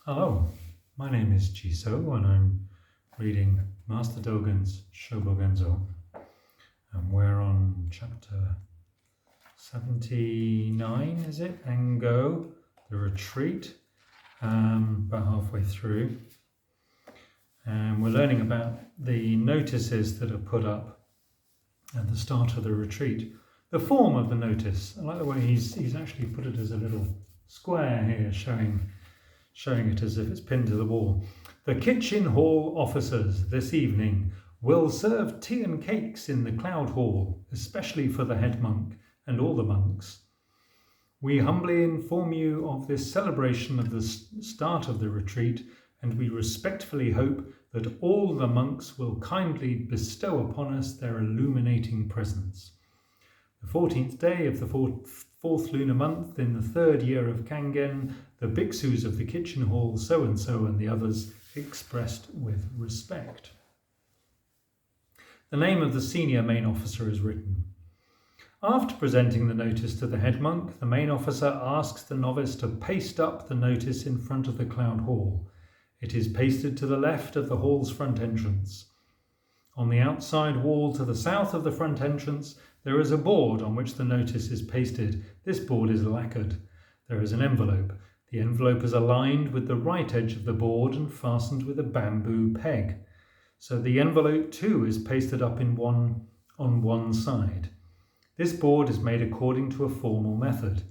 Hello, my name is Jiso and I'm reading Master Dōgen's Shōbōgenzō, and we're on chapter 79, is it? Ango, the retreat, about halfway through. And we're learning about the notices that are put up at the start of the retreat. The form of the notice, I like the way he's actually put it as a little square here, showing it as if it's pinned to the wall. The kitchen hall officers this evening will serve tea and cakes in the cloud hall, especially for the head monk and all the monks. We humbly inform you of this celebration of the start of the retreat, and we respectfully hope that all the monks will kindly bestow upon us their illuminating presence. The 14th day of the fourth lunar month in the third year of Kangen, the bhiksus of the kitchen hall so-and-so and the others expressed with respect. The name of the senior main officer is written. After presenting the notice to the head monk, the main officer asks the novice to paste up the notice in front of the cloud hall. It is pasted to the left of the hall's front entrance. On the outside wall to the south of the front entrance, there is a board on which the notice is pasted. This board is lacquered. There is an envelope. The envelope is aligned with the right edge of the board and fastened with a bamboo peg. So the envelope too is pasted up on one side. This board is made according to a formal method.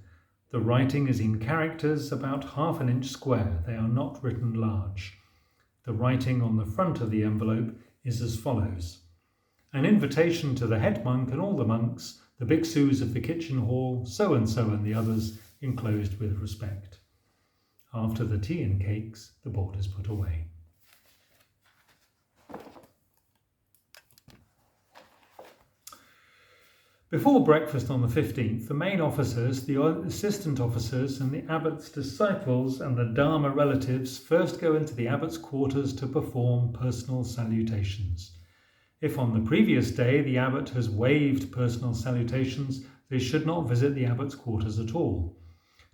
The writing is in characters about ½ an inch square. They are not written large. The writing on the front of the envelope is as follows. An invitation to the head monk and all the monks, the bhiksus of the kitchen hall, so-and-so and the others, enclosed with respect. After the tea and cakes, the board is put away. Before breakfast on the 15th, the main officers, the assistant officers and the abbot's disciples and the Dharma relatives first go into the abbot's quarters to perform personal salutations. If on the previous day the abbot has waived personal salutations, they should not visit the abbot's quarters at all.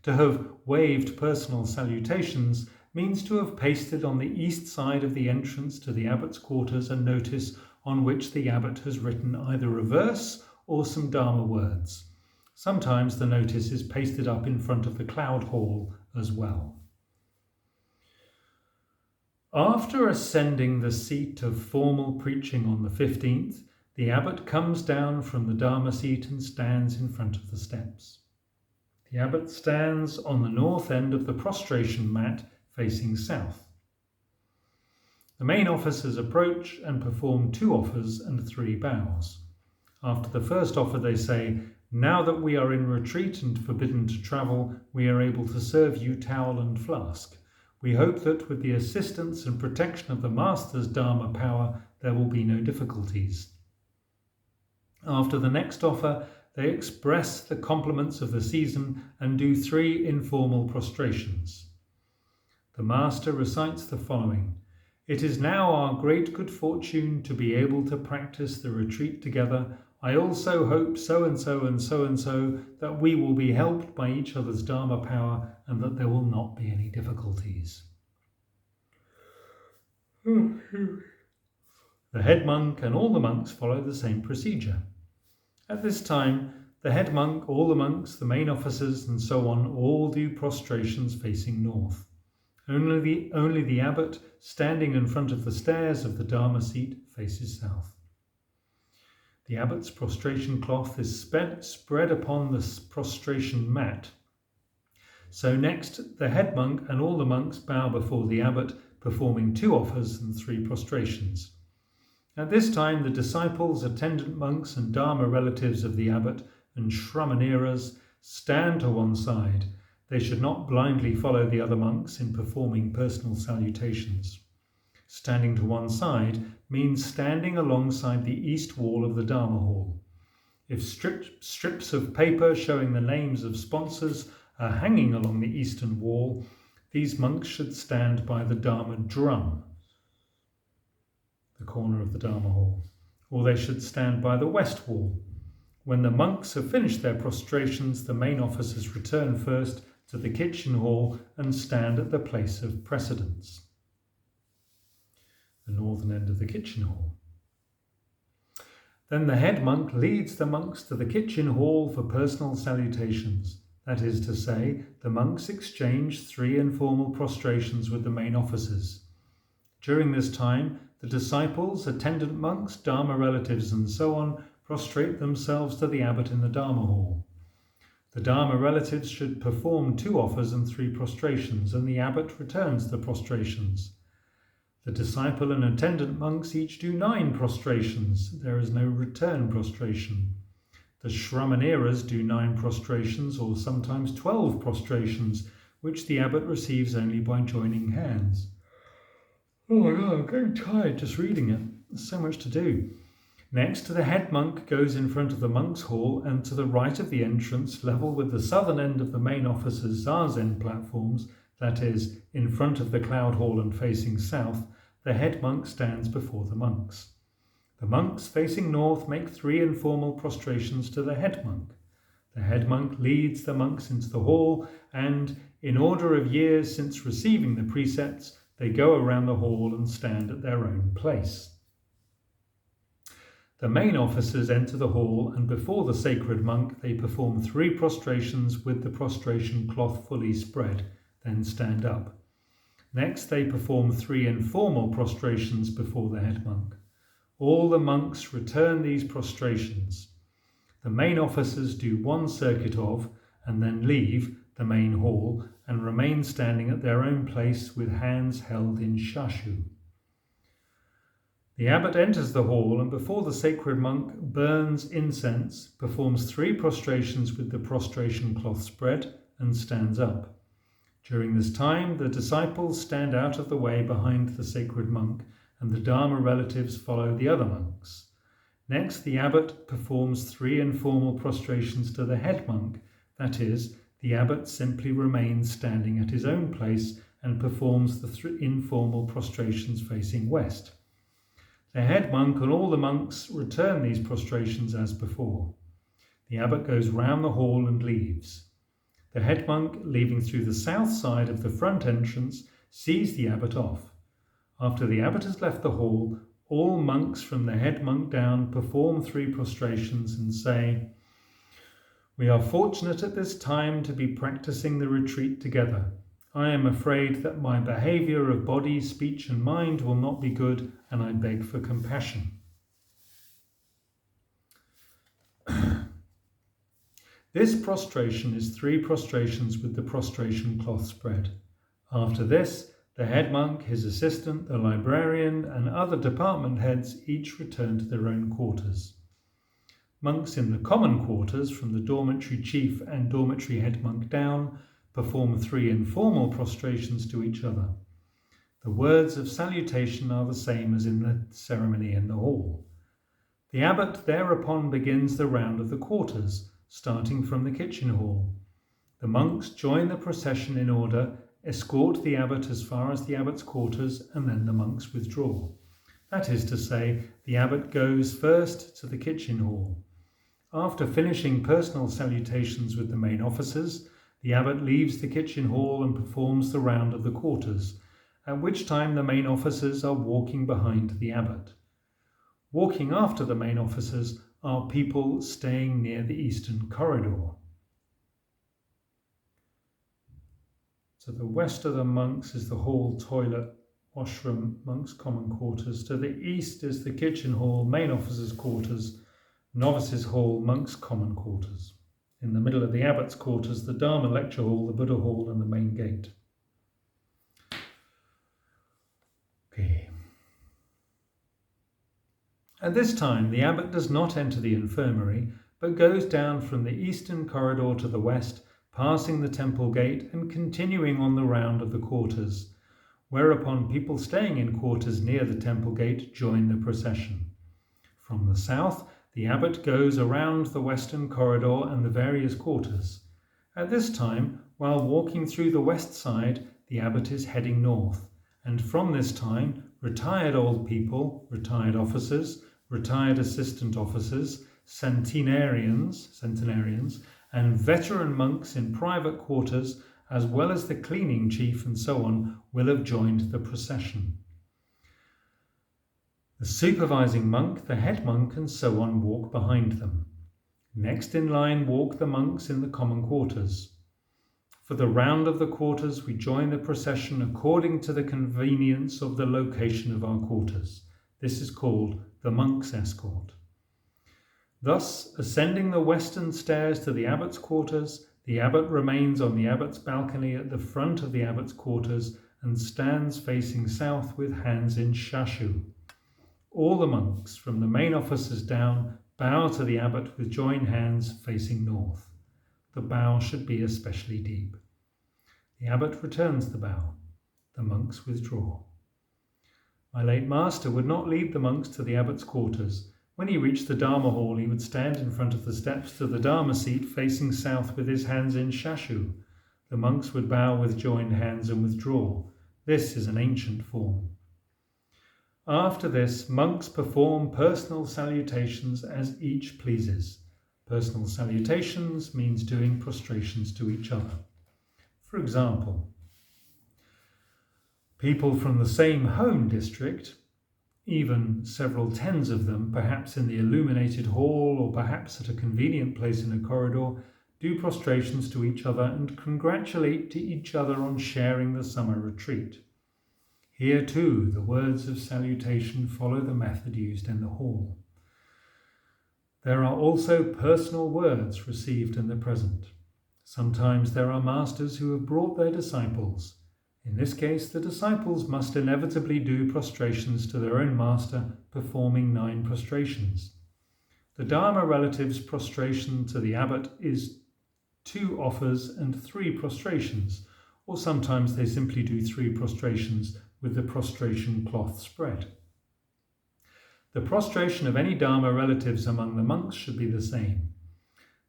To have waived personal salutations means to have pasted on the east side of the entrance to the abbot's quarters a notice on which the abbot has written either a verse or some Dharma words. Sometimes the notice is pasted up in front of the cloud hall as well. After ascending the seat of formal preaching on the 15th, the abbot comes down from the Dharma seat and stands in front of the steps. The abbot stands on the north end of the prostration mat facing south. The main officers approach and perform 2 offers and 3 bows. After the first offer they say, "Now that we are in retreat and forbidden to travel, we are able to serve you towel and flask. We hope that with the assistance and protection of the Master's Dharma power, there will be no difficulties." After the next offer, they express the compliments of the season and do 3 informal prostrations. The Master recites the following. "It is now our great good fortune to be able to practice the retreat together. I also hope so-and-so and so-and-so that we will be helped by each other's Dharma power and that there will not be any difficulties." The head monk and all the monks follow the same procedure. At this time, the head monk, all the monks, the main officers and so on all do prostrations facing north. Only the abbot, standing in front of the stairs of the Dharma seat, faces south. The abbot's prostration cloth is spread upon the prostration mat. So next, the head monk and all the monks bow before the abbot, performing 2 offers and 3 prostrations. At this time, the disciples, attendant monks and Dharma relatives of the abbot and Shramaniras stand to one side. They should not blindly follow the other monks in performing personal salutations. Standing to one side means standing alongside the east wall of the Dharma hall. If strips of paper showing the names of sponsors are hanging along the eastern wall, these monks should stand by the Dharma drum, the corner of the Dharma hall, or they should stand by the west wall. When the monks have finished their prostrations, the main officers return first to the kitchen hall and stand at the place of precedence, the northern end of the kitchen hall. Then the head monk leads the monks to the kitchen hall for personal salutations. That is to say, the monks exchange 3 informal prostrations with the main officers. During this time, the disciples, attendant monks, Dharma relatives and so on prostrate themselves to the abbot in the Dharma hall. The Dharma relatives should perform 2 offers and 3 prostrations, and the abbot returns the prostrations. The disciple and attendant monks each do 9 prostrations. There is no return prostration. The Shramaneras do 9 prostrations, or sometimes 12 prostrations, which the abbot receives only by joining hands. Oh my God, I'm getting tired just reading it. There's so much to do. Next, the head monk goes in front of the monks' hall, and to the right of the entrance, level with the southern end of the main officers' zazen platforms, that is, in front of the cloud hall and facing south, the head monk stands before the monks. The monks facing north make 3 informal prostrations to the head monk. The head monk leads the monks into the hall, and, in order of years since receiving the precepts, they go around the hall and stand at their own place. The main officers enter the hall, and before the sacred monk they perform 3 prostrations with the prostration cloth fully spread, then stand up. Next they perform 3 informal prostrations before the head monk. All the monks return these prostrations. The main officers do 1 circuit of, and then leave, the main hall and remain standing at their own place with hands held in shashu. The abbot enters the hall and before the sacred monk burns incense, performs 3 prostrations with the prostration cloth spread and stands up. During this time, the disciples stand out of the way behind the sacred monk and the Dharma relatives follow the other monks. Next, the abbot performs 3 informal prostrations to the head monk, that is, the abbot simply remains standing at his own place and performs the 3 informal prostrations facing west. The head monk and all the monks return these prostrations as before. The abbot goes round the hall and leaves. The head monk, leaving through the south side of the front entrance, sees the abbot off. After the abbot has left the hall, all monks from the head monk down perform 3 prostrations and say, "We are fortunate at this time to be practicing the retreat together. I am afraid that my behavior of body, speech and mind will not be good, and I beg for compassion." This prostration is 3 prostrations with the prostration cloth spread. After this, the head monk, his assistant, the librarian and other department heads each return to their own quarters. Monks in the common quarters, from the dormitory chief and dormitory head monk down, perform 3 informal prostrations to each other. The words of salutation are the same as in the ceremony in the hall. The abbot thereupon begins the round of the quarters, starting from the kitchen hall. The monks join the procession in order, escort the abbot as far as the abbot's quarters, and then the monks withdraw. That is to say, the abbot goes first to the kitchen hall. After finishing personal salutations with the main officers, the abbot leaves the kitchen hall and performs the round of the quarters, at which time the main officers are walking behind the abbot. Walking after the main officers are people staying near the eastern corridor. To the west of the monks is the hall, toilet, washroom, monks' common quarters. To the east is the kitchen hall, main officers' quarters, novices' hall, monks' common quarters. In the middle of the abbot's quarters, the Dharma lecture hall, the Buddha hall and the main gate. Okay. At this time, the abbot does not enter the infirmary, but goes down from the eastern corridor to the west, passing the temple gate and continuing on the round of the quarters, whereupon people staying in quarters near the temple gate join the procession. From the south, the abbot goes around the western corridor and the various quarters. At this time, while walking through the west side, the abbot is heading north, and from this time, retired old people, retired officers, retired assistant officers, centenarians, and veteran monks in private quarters as well as the cleaning chief and so on, will have joined the procession. The supervising monk, the head monk, and so on walk behind them. Next in line walk the monks in the common quarters. For the round of the quarters, we join the procession according to the convenience of the location of our quarters. This is called the monk's escort. Thus, ascending the western stairs to the abbot's quarters, the abbot remains on the abbot's balcony at the front of the abbot's quarters and stands facing south with hands in shashu. All the monks, from the main officers down, bow to the abbot with joined hands facing north. The bow should be especially deep. The abbot returns the bow. The monks withdraw. My late master would not lead the monks to the abbot's quarters. When he reached the Dharma hall, he would stand in front of the steps to the Dharma seat facing south with his hands in shashu. The monks would bow with joined hands and withdraw. This is an ancient form. After this, monks perform personal salutations as each pleases. Personal salutations means doing prostrations to each other. For example, people from the same home district, even several tens of them, perhaps in the illuminated hall or perhaps at a convenient place in a corridor, do prostrations to each other and congratulate to each other on sharing the summer retreat. Here too, the words of salutation follow the method used in the hall. There are also personal words received in the present. Sometimes there are masters who have brought their disciples. In this case, the disciples must inevitably do prostrations to their own master, performing 9 prostrations. The Dharma relatives' prostration to the abbot is 2 offers and 3 prostrations, or sometimes they simply do 3 prostrations with the prostration cloth spread. The prostration of any Dharma relatives among the monks should be the same.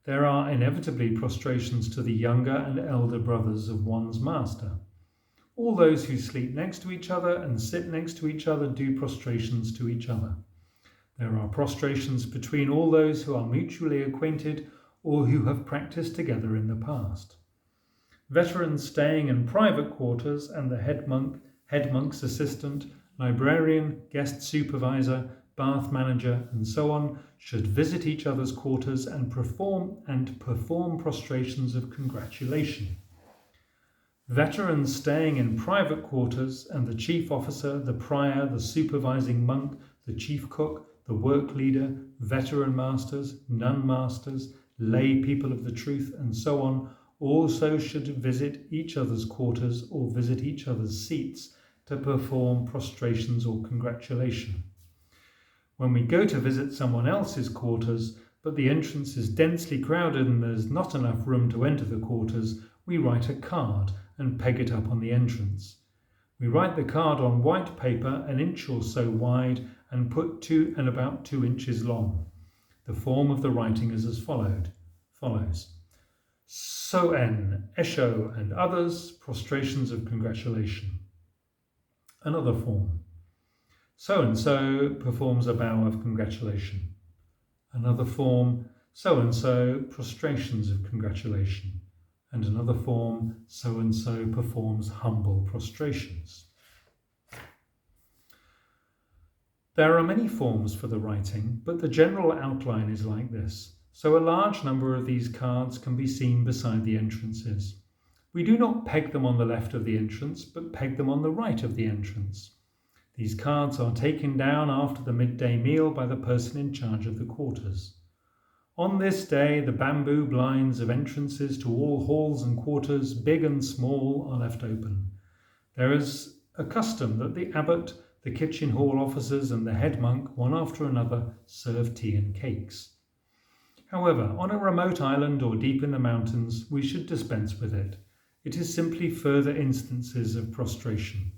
There are inevitably prostrations to the younger and elder brothers of one's master. All those who sleep next to each other and sit next to each other do prostrations to each other. There are prostrations between all those who are mutually acquainted or who have practiced together in the past. Veterans staying in private quarters and the head monk's assistant, librarian, guest supervisor, bath manager, and so on should visit each other's quarters and perform prostrations of congratulation. Veterans staying in private quarters and the chief officer, the prior, the supervising monk, the chief cook, the work leader, veteran masters, nun masters, lay people of the truth, and so on, also should visit each other's quarters or visit each other's seats to perform prostrations or congratulation. When we go to visit someone else's quarters, but the entrance is densely crowded and there's not enough room to enter the quarters, we write a card and peg it up on the entrance. We write the card on white paper 1 inch or so wide and about 2 inches long. The form of the writing is as follows. So-en, Esho and others, prostrations of congratulation. Another form. So-and-so performs a bow of congratulation. Another form. So-and-so, prostrations of congratulation. And another form. So-and-so performs humble prostrations. There are many forms for the writing, but the general outline is like this. So a large number of these cards can be seen beside the entrances. We do not peg them on the left of the entrance, but peg them on the right of the entrance. These cards are taken down after the midday meal by the person in charge of the quarters. On this day, the bamboo blinds of entrances to all halls and quarters, big and small, are left open. There is a custom that the abbot, the kitchen hall officers, and the head monk, one after another, serve tea and cakes. However, on a remote island or deep in the mountains, we should dispense with it. It is simply further instances of prostration.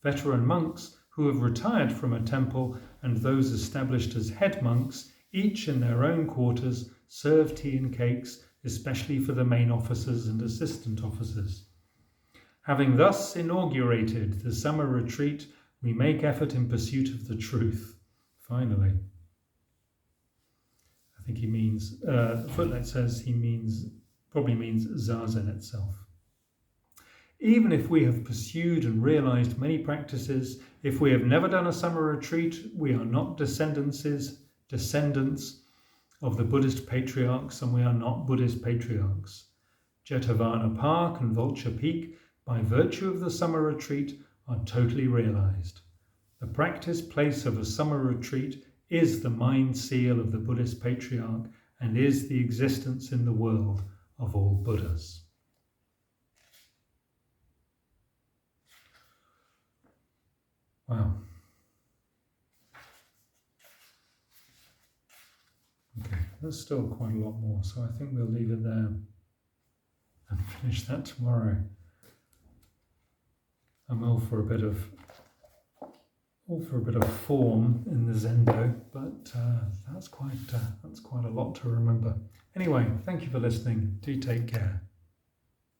Veteran monks who have retired from a temple and those established as head monks, each in their own quarters, serve tea and cakes, especially for the main officers and assistant officers. Having thus inaugurated the summer retreat, we make effort in pursuit of the truth. Finally. I think he means, the footnote says probably means Zazen itself. Even if we have pursued and realized many practices, if we have never done a summer retreat, we are not descendants of the Buddhist patriarchs, and we are not Buddhist patriarchs. Jetavana Park and Vulture Peak, by virtue of the summer retreat, are totally realized. The practice place of a summer retreat is the mind seal of the Buddhist patriarch and is the existence in the world of all Buddhas. Wow. Okay, there's still quite a lot more, so I think we'll leave it there and finish that tomorrow. I'm all for a bit of form in the Zendo, but that's quite a lot to remember. Anyway, thank you for listening. Do take care.